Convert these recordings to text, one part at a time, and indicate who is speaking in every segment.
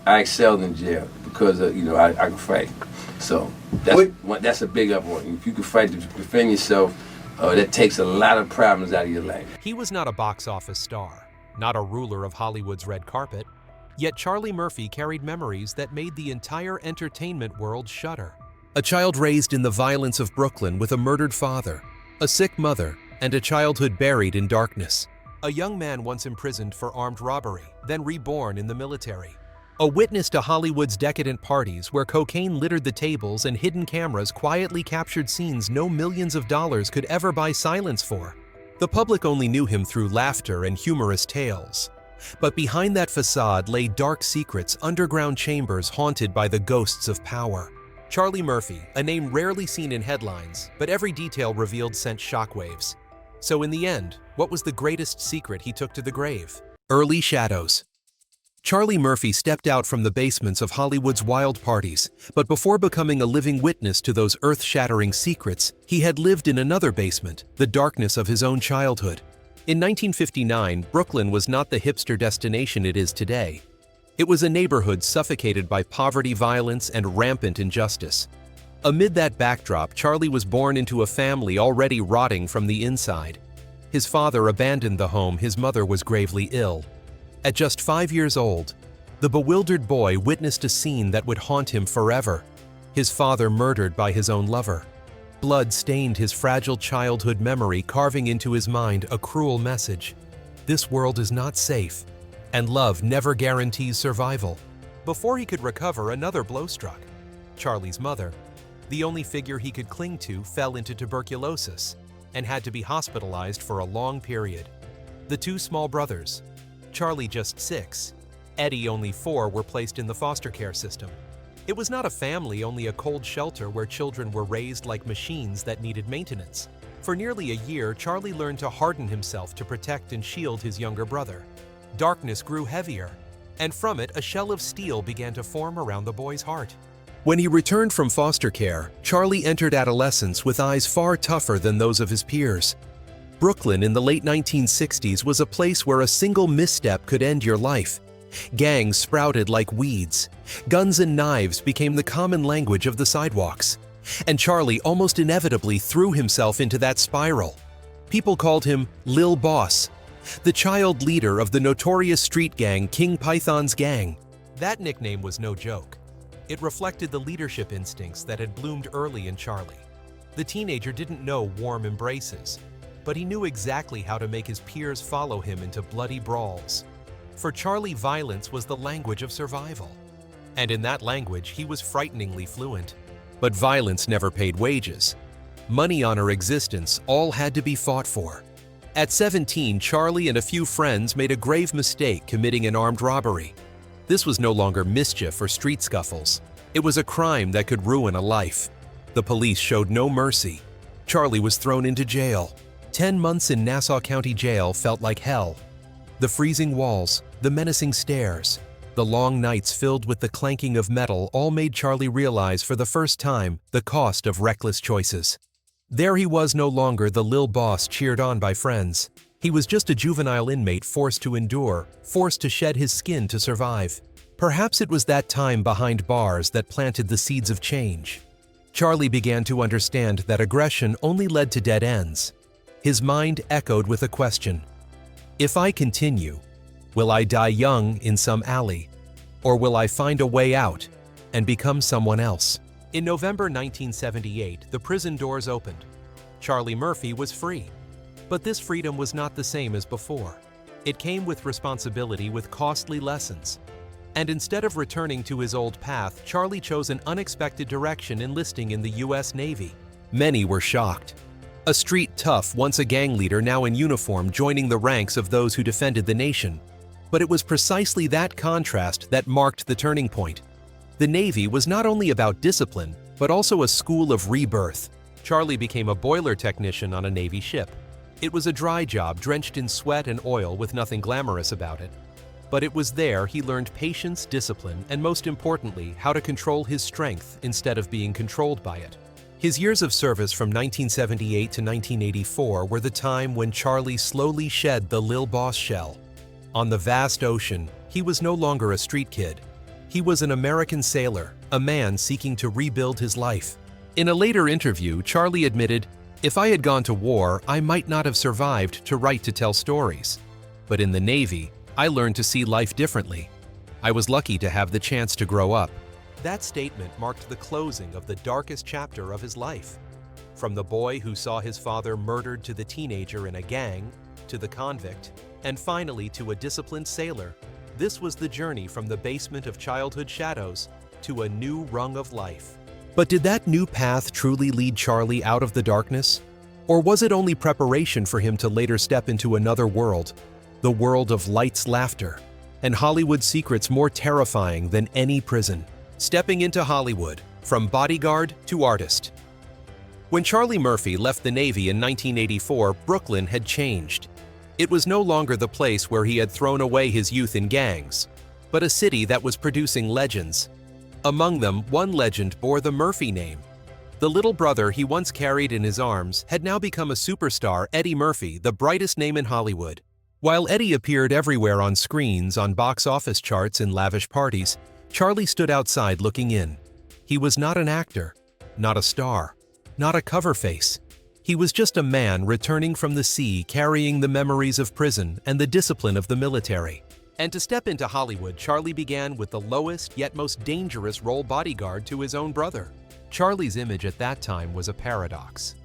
Speaker 1: I excelled in jail because I can fight. So that's a big up one. If you can fight to defend yourself, that takes a lot of problems out of your life.
Speaker 2: He was not a box office star, not a ruler of Hollywood's red carpet, yet Charlie Murphy carried memories that made the entire entertainment world shudder. A child raised in the violence of Brooklyn with a murdered father, a sick mother, and a childhood buried in darkness. A young man once imprisoned for armed robbery, then reborn in the military. A witness to Hollywood's decadent parties where cocaine littered the tables and hidden cameras quietly captured scenes no millions of dollars could ever buy silence for. The public only knew him through laughter and humorous tales. But behind that facade lay dark secrets, underground chambers haunted by the ghosts of power. Charlie Murphy, a name rarely seen in headlines, but every detail revealed sent shockwaves. So in the end, what was the greatest secret he took to the grave? Early shadows. Charlie Murphy stepped out from the basements of Hollywood's wild parties, but before becoming a living witness to those earth-shattering secrets, he had lived in another basement, the darkness of his own childhood. In 1959, Brooklyn was not the hipster destination it is today. It was a neighborhood suffocated by poverty, violence, and rampant injustice. Amid that backdrop, Charlie was born into a family already rotting from the inside. His father abandoned the home, his mother was gravely ill. At just 5 years old, the bewildered boy witnessed a scene that would haunt him forever. His father murdered by his own lover. Blood stained his fragile childhood memory, carving into his mind a cruel message. This world is not safe, and love never guarantees survival. Before he could recover, another blow struck. Charlie's mother, the only figure he could cling to, fell into tuberculosis and had to be hospitalized for a long period. The two small brothers, Charlie just 6, Eddie only 4, were placed in the foster care system. It was not a family, only a cold shelter where children were raised like machines that needed maintenance. For nearly a year, Charlie learned to harden himself to protect and shield his younger brother. Darkness grew heavier, and from it, a shell of steel began to form around the boy's heart. When he returned from foster care, Charlie entered adolescence with eyes far tougher than those of his peers. Brooklyn in the late 1960s was a place where a single misstep could end your life. Gangs sprouted like weeds. Guns and knives became the common language of the sidewalks. And Charlie almost inevitably threw himself into that spiral. People called him Lil Boss, the child leader of the notorious street gang King Python's Gang. That nickname was no joke. It reflected the leadership instincts that had bloomed early in Charlie. The teenager didn't know warm embraces, but he knew exactly how to make his peers follow him into bloody brawls. For Charlie, violence was the language of survival. And in that language, he was frighteningly fluent. But violence never paid wages. Money, honor, existence all had to be fought for. At 17, Charlie and a few friends made a grave mistake, committing an armed robbery. This was no longer mischief or street scuffles. It was a crime that could ruin a life. The police showed no mercy. Charlie was thrown into jail. 10 months in Nassau County Jail felt like hell. The freezing walls, the menacing stares, the long nights filled with the clanking of metal all made Charlie realize for the first time the cost of reckless choices. There he was, no longer the Lil Boss cheered on by friends. He was just a juvenile inmate forced to endure, forced to shed his skin to survive. Perhaps it was that time behind bars that planted the seeds of change. Charlie began to understand that aggression only led to dead ends. His mind echoed with a question. If I continue, will I die young in some alley, or will I find a way out and become someone else? In November 1978, the prison doors opened. Charlie Murphy was free. But this freedom was not the same as before. It came with responsibility, with costly lessons. And instead of returning to his old path, Charlie chose an unexpected direction, enlisting in the U.S. Navy. Many were shocked. A street tough, once a gang leader, now in uniform, joining the ranks of those who defended the nation. But it was precisely that contrast that marked the turning point. The Navy was not only about discipline, but also a school of rebirth. Charlie became a boiler technician on a Navy ship. It was a dry job, drenched in sweat and oil, with nothing glamorous about it. But it was there he learned patience, discipline, and most importantly, how to control his strength instead of being controlled by it. His years of service from 1978 to 1984 were the time when Charlie slowly shed the Lil Boss shell. On the vast ocean, he was no longer a street kid. He was an American sailor, a man seeking to rebuild his life. In a later interview, Charlie admitted, "If I had gone to war, I might not have survived to write to tell stories. But in the Navy, I learned to see life differently. I was lucky to have the chance to grow up." That statement marked the closing of the darkest chapter of his life. From the boy who saw his father murdered to the teenager in a gang, to the convict, and finally to a disciplined sailor, this was the journey from the basement of childhood shadows to a new rung of life. But did that new path truly lead Charlie out of the darkness? Or was it only preparation for him to later step into another world, the world of lights, laughter, and Hollywood secrets more terrifying than any prison? Stepping into Hollywood, from bodyguard to artist. When Charlie Murphy left the Navy in 1984, Brooklyn had changed. It was no longer the place where he had thrown away his youth in gangs, but a city that was producing legends. Among them, one legend bore the Murphy name. The little brother he once carried in his arms had now become a superstar, Eddie Murphy, the brightest name in Hollywood. While Eddie appeared everywhere on screens, on box office charts, and lavish parties, Charlie stood outside looking in. He was not an actor, not a star, not a cover face. He was just a man returning from the sea, carrying the memories of prison and the discipline of the military. And to step into Hollywood, Charlie began with the lowest yet most dangerous role, bodyguard to his own brother. Charlie's image at that time was a paradox.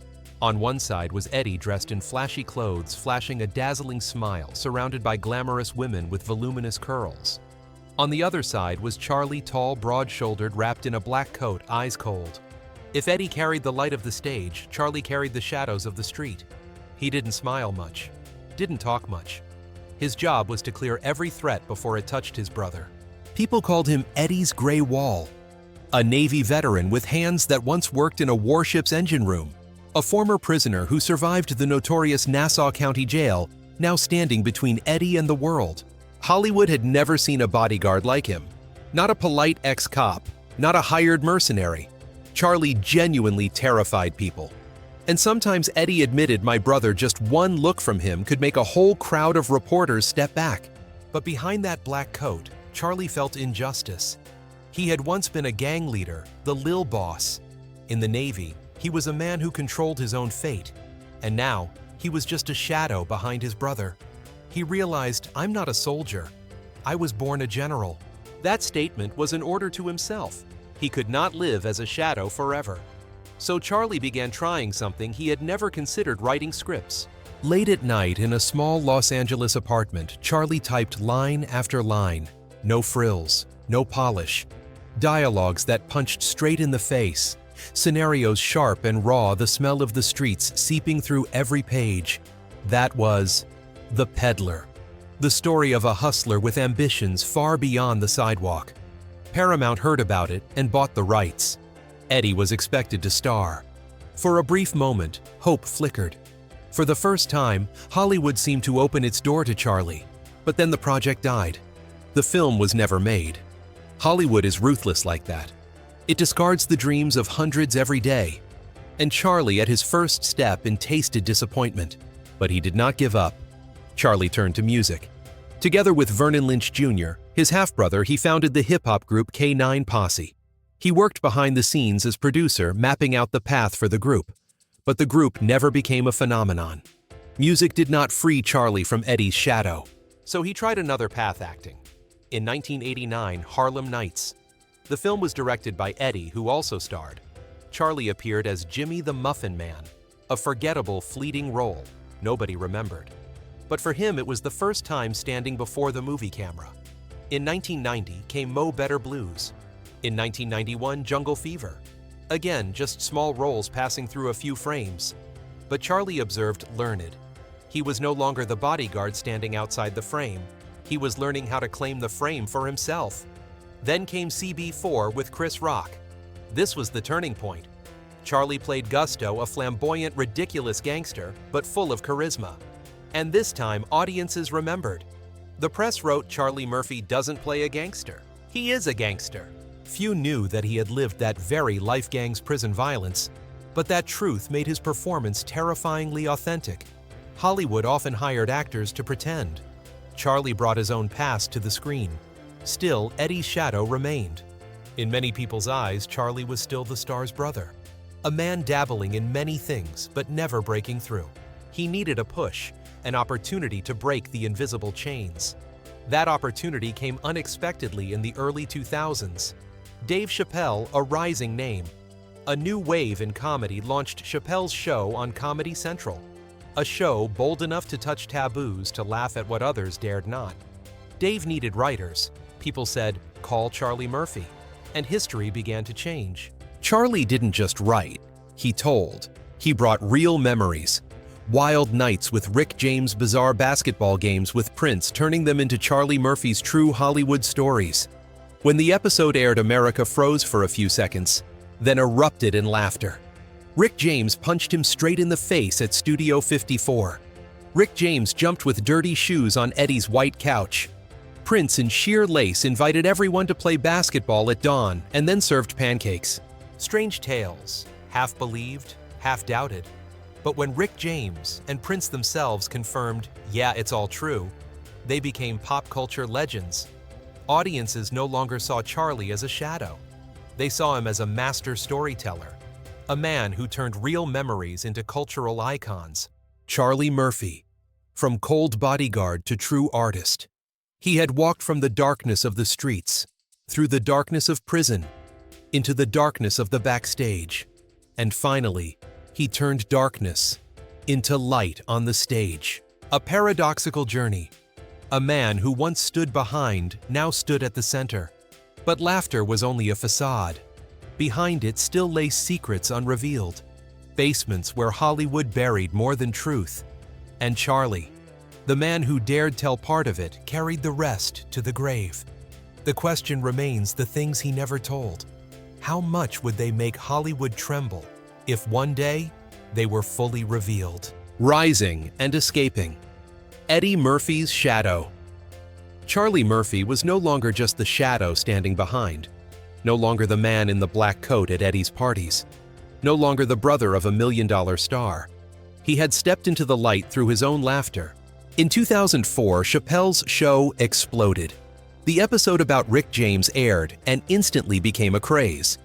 Speaker 2: On one side was Eddie dressed in flashy clothes, flashing a dazzling smile, surrounded by glamorous women with voluminous curls. On the other side was Charlie, tall, broad-shouldered, wrapped in a black coat, eyes cold. If Eddie carried the light of the stage, Charlie carried the shadows of the street. He didn't smile much, didn't talk much. His job was to clear every threat before it touched his brother. People called him Eddie's Gray Wall, a Navy veteran with hands that once worked in a warship's engine room, a former prisoner who survived the notorious Nassau County Jail, now standing between Eddie and the world. Hollywood had never seen a bodyguard like him. Not a polite ex-cop, not a hired mercenary. Charlie genuinely terrified people. And sometimes Eddie admitted my brother, just one look from him could make a whole crowd of reporters step back. But behind that black coat, Charlie felt injustice. He had once been a gang leader, the Lil Boss. In the Navy, he was a man who controlled his own fate. And now, he was just a shadow behind his brother. He realized, I'm not a soldier. I was born a general. That statement was an order to himself. He could not live as a shadow forever. So Charlie began trying something he had never considered: writing scripts. Late at night in a small Los Angeles apartment, Charlie typed line after line. No frills, no polish. Dialogues that punched straight in the face. Scenarios sharp and raw, the smell of the streets seeping through every page. That was The Peddler. The story of a hustler with ambitions far beyond the sidewalk. Paramount heard about it and bought the rights. Eddie was expected to star. For a brief moment, hope flickered. For the first time, Hollywood seemed to open its door to Charlie. But then the project died. The film was never made. Hollywood is ruthless like that. It discards the dreams of hundreds every day. And Charlie at his first step tasted disappointment. But he did not give up. Charlie turned to music. Together with Vernon Lynch Jr., his half-brother, he founded the hip-hop group K9 Posse. He worked behind the scenes as producer, mapping out the path for the group. But the group never became a phenomenon. Music did not free Charlie from Eddie's shadow. So he tried another path: acting. In 1989, Harlem Nights. The film was directed by Eddie, who also starred. Charlie appeared as Jimmy the Muffin Man, a forgettable, fleeting role nobody remembered. But for him, it was the first time standing before the movie camera. In 1990 came Mo Better Blues. In 1991, Jungle Fever. Again, just small roles passing through a few frames. But Charlie observed learned. He was no longer the bodyguard standing outside the frame. He was learning how to claim the frame for himself. Then came CB4 with Chris Rock. This was the turning point. Charlie played Gusto, a flamboyant, ridiculous gangster, but full of charisma. And this time, audiences remembered. The press wrote Charlie Murphy doesn't play a gangster. He is a gangster. Few knew that he had lived that very Life Gang's prison violence, but that truth made his performance terrifyingly authentic. Hollywood often hired actors to pretend. Charlie brought his own past to the screen. Still, Eddie's shadow remained. In many people's eyes, Charlie was still the star's brother. A man dabbling in many things, but never breaking through. He needed a push, an opportunity to break the invisible chains. That opportunity came unexpectedly in the early 2000s. Dave Chappelle, a rising name. A new wave in comedy launched Chappelle's show on Comedy Central. A show bold enough to touch taboos to laugh at what others dared not. Dave needed writers. People said, "Call Charlie Murphy." And history began to change. Charlie didn't just write, he told. He brought real memories. Wild nights with Rick James, bizarre basketball games with Prince, turning them into Charlie Murphy's true Hollywood stories. When the episode aired, America froze for a few seconds, then erupted in laughter. Rick James punched him straight in the face at Studio 54. Rick James jumped with dirty shoes on Eddie's white couch. Prince, in sheer lace, invited everyone to play basketball at dawn and then served pancakes. Strange tales, half believed, half doubted. But when Rick James and Prince themselves confirmed, "Yeah, it's all true," they became pop culture legends. Audiences no longer saw Charlie as a shadow. They saw him as a master storyteller, a man who turned real memories into cultural icons. Charlie Murphy, from cold bodyguard to true artist. He had walked from the darkness of the streets, through the darkness of prison, into the darkness of the backstage. And finally, he turned darkness into light on the stage. A paradoxical journey. A man who once stood behind now stood at the center. But laughter was only a facade. Behind it still lay secrets unrevealed. Basements where Hollywood buried more than truth. And Charlie, the man who dared tell part of it, carried the rest to the grave. The question remains the things he never told. How much would they make Hollywood tremble if one day they were fully revealed? Rising and escaping. Eddie Murphy's shadow. Charlie Murphy was no longer just the shadow standing behind. No longer the man in the black coat at Eddie's parties. No longer the brother of a million-dollar star. He had stepped into the light through his own laughter. In 2004, Chappelle's show exploded. The episode about Rick James aired and instantly became a craze.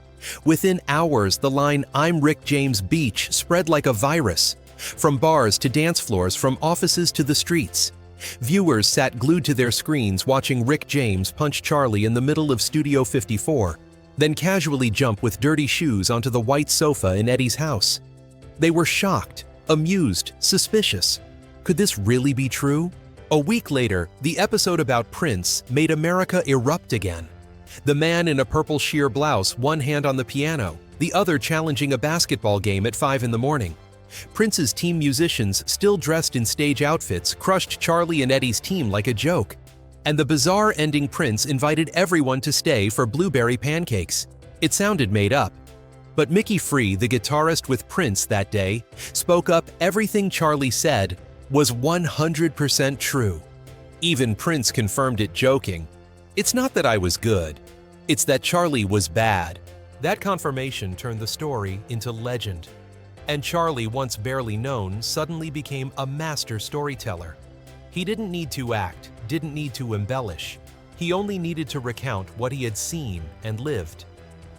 Speaker 2: Within hours, the line "I'm Rick James Beach" spread like a virus. From bars to dance floors, from offices to the streets. Viewers sat glued to their screens watching Rick James punch Charlie in the middle of Studio 54, then casually jump with dirty shoes onto the white sofa in Eddie's house. They were shocked, amused, suspicious. Could this really be true? A week later, the episode about Prince made America erupt again. The man in a purple sheer blouse, one hand on the piano, the other challenging a basketball game at 5 in the morning. Prince's team musicians, still dressed in stage outfits, crushed Charlie and Eddie's team like a joke. And the bizarre ending, Prince invited everyone to stay for blueberry pancakes. It sounded made up. But Mickey Free, the guitarist with Prince that day, spoke up. Everything Charlie said was 100% true. Even Prince confirmed it, joking, "It's not that I was good, it's that Charlie was bad." That confirmation turned the story into legend. And Charlie, once barely known, suddenly became a master storyteller. He didn't need to act, didn't need to embellish. He only needed to recount what he had seen and lived.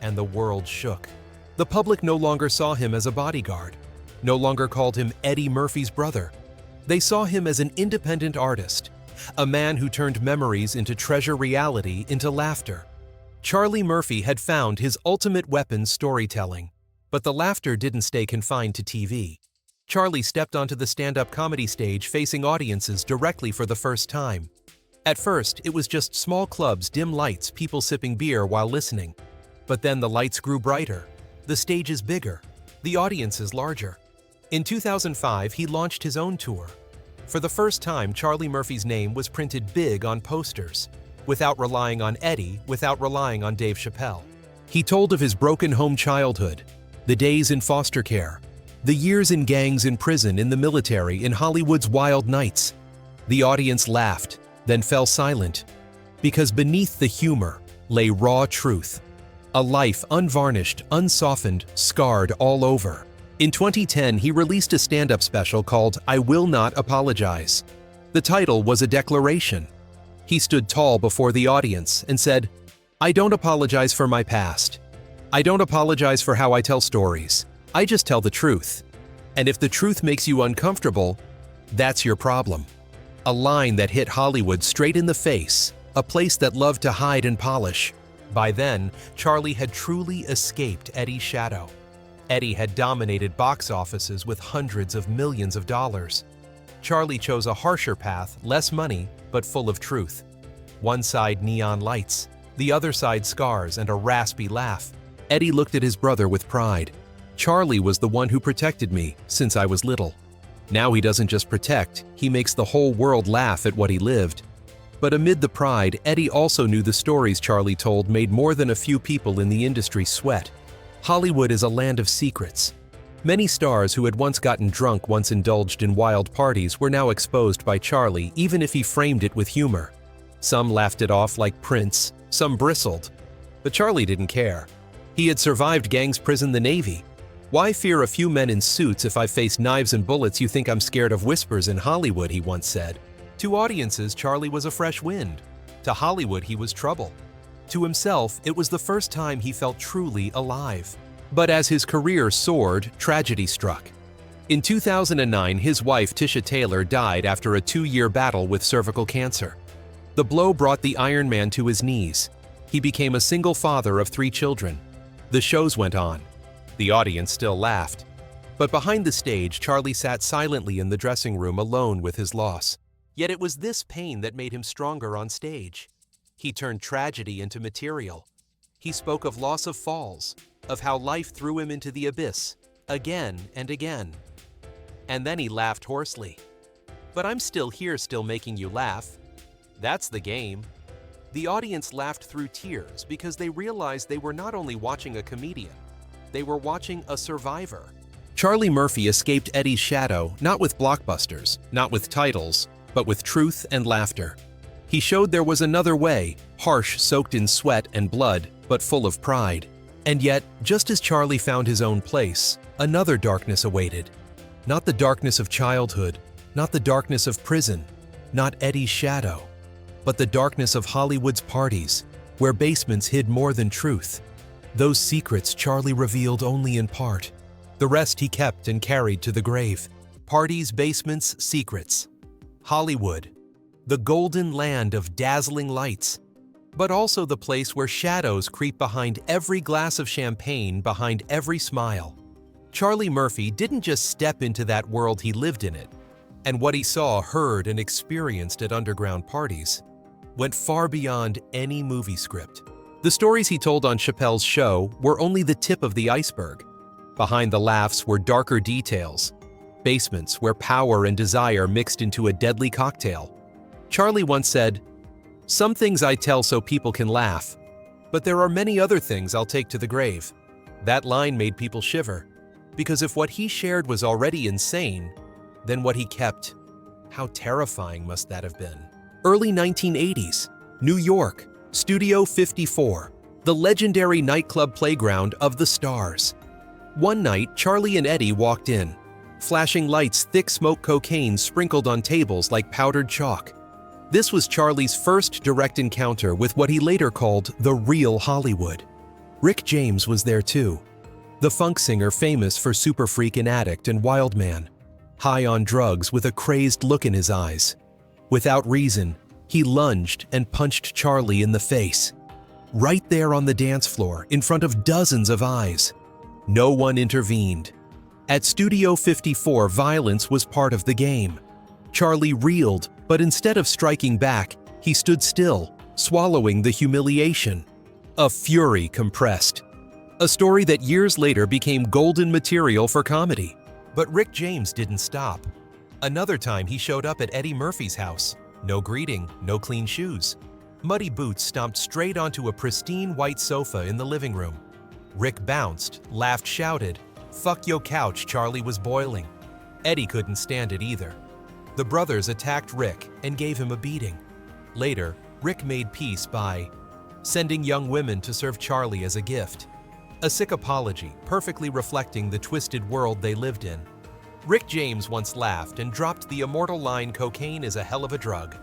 Speaker 2: And the world shook. The public no longer saw him as a bodyguard, no longer called him Eddie Murphy's brother. They saw him as an independent artist, a man who turned memories into treasure, reality into laughter. Charlie Murphy had found his ultimate weapon, storytelling. But the laughter didn't stay confined to TV. Charlie stepped onto the stand-up comedy stage facing audiences directly for the first time. At first, it was just small clubs, dim lights, people sipping beer while listening. But then the lights grew brighter, the stages bigger, the audiences larger. In 2005, he launched his own tour. For the first time, Charlie Murphy's name was printed big on posters, without relying on Eddie, without relying on Dave Chappelle. He told of his broken home childhood, the days in foster care, the years in gangs, in prison, in the military, in Hollywood's wild nights. The audience laughed, then fell silent, because beneath the humor lay raw truth. A life unvarnished, unsoftened, scarred all over. In 2010, he released a stand-up special called "I Will Not Apologize." The title was a declaration. He stood tall before the audience and said, "I don't apologize for my past. I don't apologize for how I tell stories. I just tell the truth. And if the truth makes you uncomfortable, that's your problem." A line that hit Hollywood straight in the face, a place that loved to hide and polish. By then, Charlie had truly escaped Eddie's shadow. Eddie had dominated box offices with hundreds of millions of dollars. Charlie chose a harsher path, less money, but full of truth. One side neon lights, the other side scars and a raspy laugh. Eddie looked at his brother with pride. Charlie was the one who protected me since I was little. Now he doesn't just protect, he makes the whole world laugh at what he lived. But amid the pride, Eddie also knew the stories Charlie told made more than a few people in the industry sweat. Hollywood is a land of secrets. Many stars who had once gotten drunk once indulged in wild parties were now exposed by Charlie, even if he framed it with humor. Some laughed it off like Prince, some bristled. But Charlie didn't care. He had survived gangs, prison, the Navy. "Why fear a few men in suits if I face knives and bullets? You think I'm scared of whispers in Hollywood," he once said. To audiences, Charlie was a fresh wind. To Hollywood, he was trouble. To himself, it was the first time he felt truly alive. But as his career soared, tragedy struck. In 2009, his wife, Tisha Taylor, died after a 2-year battle with cervical cancer. The blow brought the Iron Man to his knees. He became a single father of 3 children. The shows went on. The audience still laughed. But behind the stage, Charlie sat silently in the dressing room alone with his loss. Yet it was this pain that made him stronger on stage. He turned tragedy into material. He spoke of loss of falls, of how life threw him into the abyss, again and again. And then he laughed hoarsely. "But I'm still here, still making you laugh. That's the game." The audience laughed through tears because they realized they were not only watching a comedian, they were watching a survivor. Charlie Murphy escaped Eddie's shadow, not with blockbusters, not with titles, but with truth and laughter. He showed there was another way, harsh, soaked in sweat and blood, but full of pride. And yet, just as Charlie found his own place, another darkness awaited. Not the darkness of childhood, not the darkness of prison, not Eddie's shadow, but the darkness of Hollywood's parties, where basements hid more than truth. Those secrets Charlie revealed only in part. The rest he kept and carried to the grave. Parties, basements, secrets. Hollywood, the golden land of dazzling lights, but also the place where shadows creep behind every glass of champagne, behind every smile. Charlie Murphy didn't just step into that world, he lived in it. And what he saw, heard, and experienced at underground parties went far beyond any movie script. The stories he told on Chappelle's show were only the tip of the iceberg. Behind the laughs were darker details, basements where power and desire mixed into a deadly cocktail. Charlie once said, "Some things I tell so people can laugh, but there are many other things I'll take to the grave." That line made people shiver, because if what he shared was already insane, then what he kept, how terrifying must that have been? Early 1980s, New York, Studio 54, the legendary nightclub playground of the stars. One night, Charlie and Eddie walked in. Flashing lights, thick smoke, cocaine sprinkled on tables like powdered chalk. This was Charlie's first direct encounter with what he later called the real Hollywood. Rick James was there too. The funk singer famous for Super Freak and Addict and Wild Man. High on drugs with a crazed look in his eyes. Without reason, he lunged and punched Charlie in the face. Right there on the dance floor, in front of dozens of eyes. No one intervened. At Studio 54, violence was part of the game. Charlie reeled, but instead of striking back, he stood still, swallowing the humiliation. A fury compressed. A story that years later became golden material for comedy. But Rick James didn't stop. Another time he showed up at Eddie Murphy's house. No greeting, no clean shoes. Muddy boots stomped straight onto a pristine white sofa in the living room. Rick bounced, laughed, shouted, "Fuck yo couch," Charlie was boiling. Eddie couldn't stand it either. The brothers attacked Rick and gave him a beating. Later, Rick made peace by sending young women to serve Charlie as a gift. A sick apology, perfectly reflecting the twisted world they lived in. Rick James once laughed and dropped the immortal line, "Cocaine is a hell of a drug."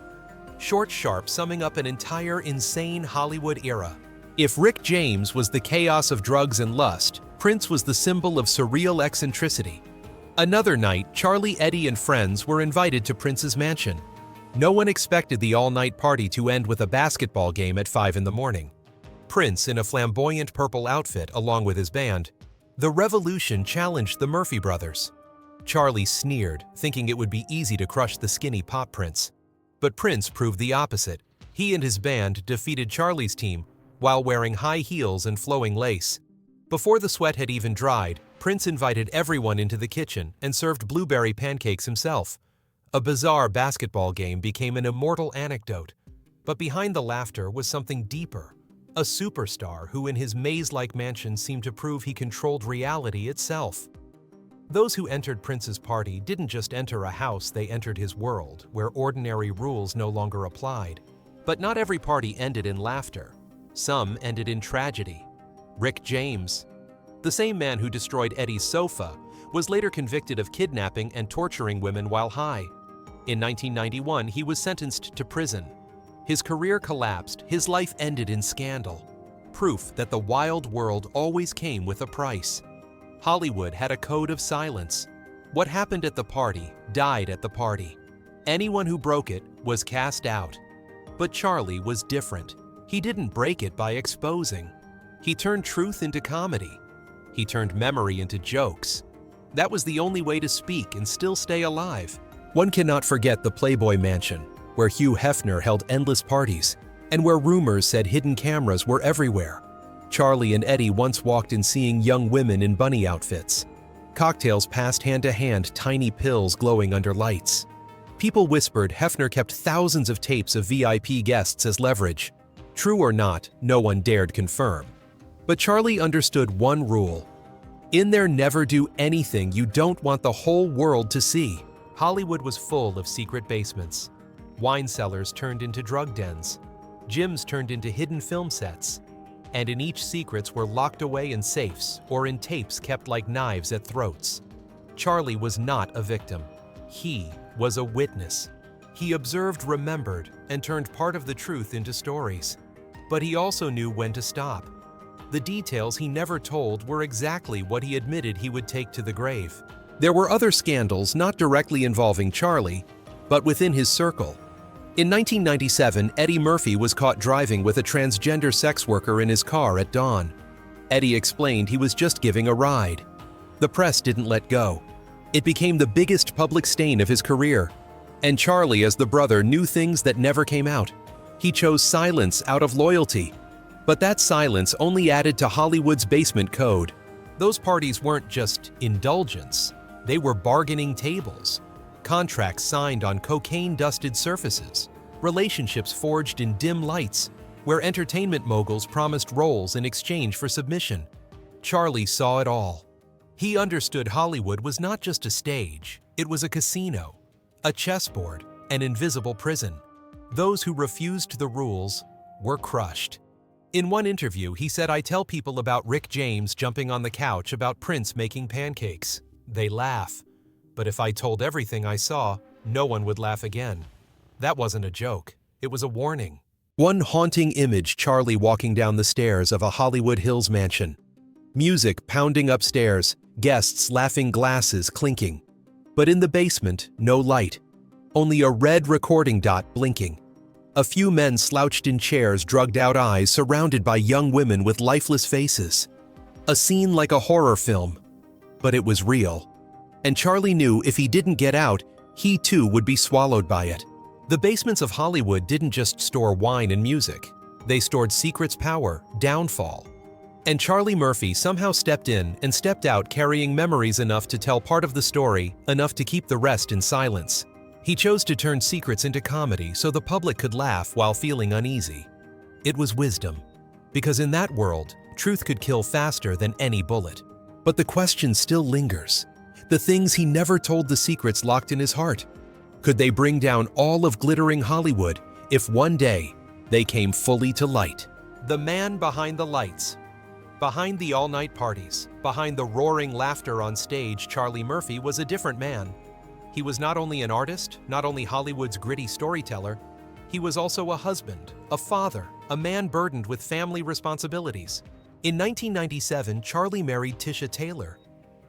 Speaker 2: short, sharp, summing up an entire insane Hollywood era. If Rick James was the chaos of drugs and lust, Prince was the symbol of surreal eccentricity. Another night, Charlie, Eddie, and friends were invited to Prince's mansion. No one expected the all-night party to end with a basketball game at 5 in the morning. Prince, in a flamboyant purple outfit along with his band. The revolution challenged the Murphy brothers. Charlie sneered, thinking it would be easy to crush the skinny pop Prince. But Prince proved the opposite. He and his band defeated Charlie's team while wearing high heels and flowing lace. Before the sweat had even dried, Prince invited everyone into the kitchen and served blueberry pancakes himself. A bizarre basketball game became an immortal anecdote. But behind the laughter was something deeper. A superstar who in his maze-like mansion seemed to prove he controlled reality itself. Those who entered Prince's party didn't just enter a house, they entered his world, where ordinary rules no longer applied. But not every party ended in laughter. Some ended in tragedy. Rick James, the same man who destroyed Eddie's sofa, was later convicted of kidnapping and torturing women while high. In 1991, he was sentenced to prison. His career collapsed, his life ended in scandal. Proof that the wild world always came with a price. Hollywood had a code of silence. What happened at the party died at the party. Anyone who broke it was cast out. But Charlie was different. He didn't break it by exposing. He turned truth into comedy. He turned memory into jokes. That was the only way to speak and still stay alive. One cannot forget the Playboy Mansion, where Hugh Hefner held endless parties, and where rumors said hidden cameras were everywhere. Charlie and Eddie once walked in seeing young women in bunny outfits. Cocktails passed hand to hand, tiny pills glowing under lights. People whispered Hefner kept thousands of tapes of VIP guests as leverage. True or not, no one dared confirm. But Charlie understood one rule. In there, never do anything you don't want the whole world to see. Hollywood was full of secret basements. Wine cellars turned into drug dens. Gyms turned into hidden film sets. And in each, secrets were locked away in safes or in tapes kept like knives at throats. Charlie was not a victim. He was a witness. He observed, remembered, and turned part of the truth into stories. But he also knew when to stop. The details he never told were exactly what he admitted he would take to the grave. There were other scandals not directly involving Charlie, but within his circle. In 1997, Eddie Murphy was caught driving with a transgender sex worker in his car at dawn. Eddie explained he was just giving a ride. The press didn't let go. It became the biggest public stain of his career. And Charlie, as the brother, knew things that never came out. He chose silence out of loyalty. But that silence only added to Hollywood's basement code. Those parties weren't just indulgence. They were bargaining tables. Contracts signed on cocaine-dusted surfaces. Relationships forged in dim lights, where entertainment moguls promised roles in exchange for submission. Charlie saw it all. He understood Hollywood was not just a stage. It was a casino, a chessboard, an invisible prison. Those who refused the rules were crushed. In one interview, he said, "I tell people about Rick James jumping on the couch, about Prince making pancakes. They laugh. But if I told everything I saw, no one would laugh again." That wasn't a joke. It was a warning. One haunting image, Charlie walking down the stairs of a Hollywood Hills mansion. Music pounding upstairs, guests laughing, glasses clinking. But in the basement, no light. Only a red recording dot blinking. A few men slouched in chairs, drugged-out eyes, surrounded by young women with lifeless faces. A scene like a horror film. But it was real. And Charlie knew if he didn't get out, he too would be swallowed by it. The basements of Hollywood didn't just store wine and music. They stored secrets, power, downfall. And Charlie Murphy somehow stepped in and stepped out, carrying memories enough to tell part of the story, enough to keep the rest in silence. He chose to turn secrets into comedy so the public could laugh while feeling uneasy. It was wisdom, because in that world, truth could kill faster than any bullet. But the question still lingers. The things he never told, the secrets locked in his heart. Could they bring down all of glittering Hollywood if one day they came fully to light? The man behind the lights. Behind the all-night parties, behind the roaring laughter on stage, Charlie Murphy was a different man. He was not only an artist, not only Hollywood's gritty storyteller, he was also a husband, a father, a man burdened with family responsibilities. In 1997, Charlie married Tisha Taylor.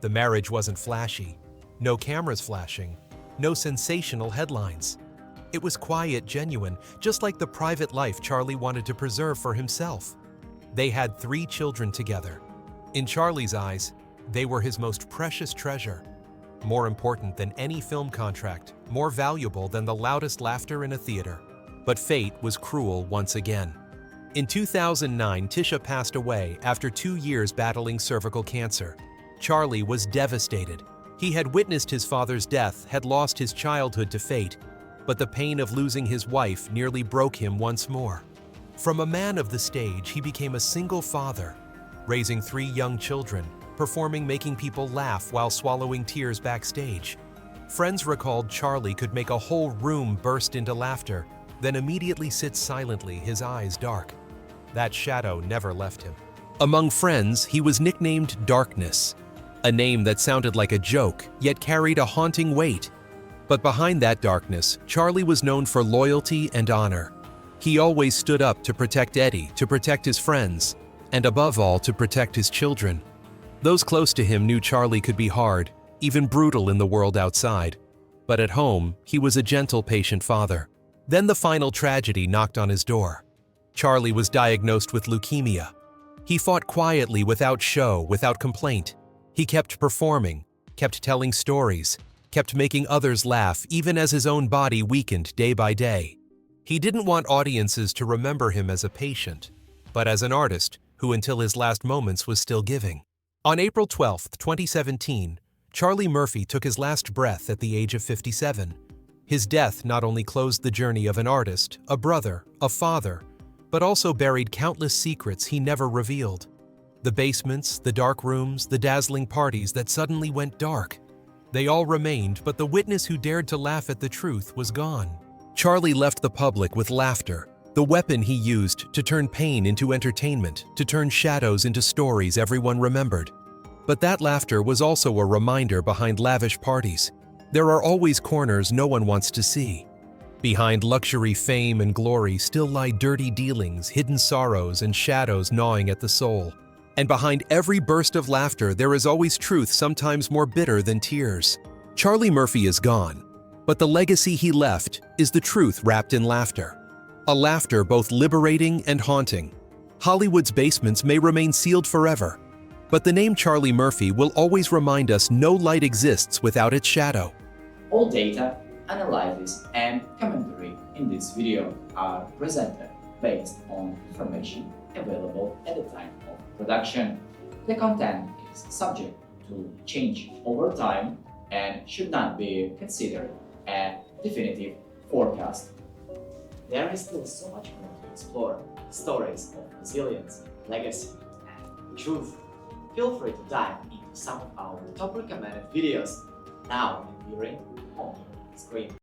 Speaker 2: The marriage wasn't flashy. No cameras flashing. No sensational headlines. It was quiet, genuine, just like the private life Charlie wanted to preserve for himself. They had 3 children together. In Charlie's eyes, they were his most precious treasure. More important than any film contract, more valuable than the loudest laughter in a theater. But fate was cruel once again. In 2009, Tisha passed away after 2 years battling cervical cancer. Charlie was devastated. He had witnessed his father's death, had lost his childhood to fate, but the pain of losing his wife nearly broke him once more. From a man of the stage, he became a single father, raising 3 young children, performing making people laugh while swallowing tears backstage. Friends recalled Charlie could make a whole room burst into laughter, then immediately sit silently, his eyes dark. That shadow never left him. Among friends, he was nicknamed Darkness, a name that sounded like a joke, yet carried a haunting weight. But behind that darkness, Charlie was known for loyalty and honor. He always stood up to protect Eddie, to protect his friends, and above all, to protect his children. Those close to him knew Charlie could be hard, even brutal in the world outside. But at home, he was a gentle, patient father. Then the final tragedy knocked on his door. Charlie was diagnosed with leukemia. He fought quietly, without show, without complaint. He kept performing, kept telling stories, kept making others laugh even as his own body weakened day by day. He didn't want audiences to remember him as a patient, but as an artist who until his last moments was still giving. On April 12, 2017, Charlie Murphy took his last breath at the age of 57. His death not only closed the journey of an artist, a brother, a father, but also buried countless secrets he never revealed. The basements, the dark rooms, the dazzling parties that suddenly went dark. They all remained, but the witness who dared to laugh at the truth was gone. Charlie left the public with laughter, the weapon he used to turn pain into entertainment, to turn shadows into stories everyone remembered. But that laughter was also a reminder behind lavish parties. There are always corners no one wants to see. Behind luxury, fame, and glory still lie dirty dealings, hidden sorrows, and shadows gnawing at the soul. And behind every burst of laughter, there is always truth, sometimes more bitter than tears. Charlie Murphy is gone, but the legacy he left is the truth wrapped in laughter. A laughter both liberating and haunting. Hollywood's basements may remain sealed forever, but the name Charlie Murphy will always remind us no light exists without its shadow.
Speaker 3: All data, analysis, and commentary in this video are presented based on information available at the time of production. The content is subject to change over time and should not be considered a definitive forecast. There is still so much more to explore: stories of resilience, legacy, and truth. Feel free to dive into some of our top recommended videos now appearing on your screen.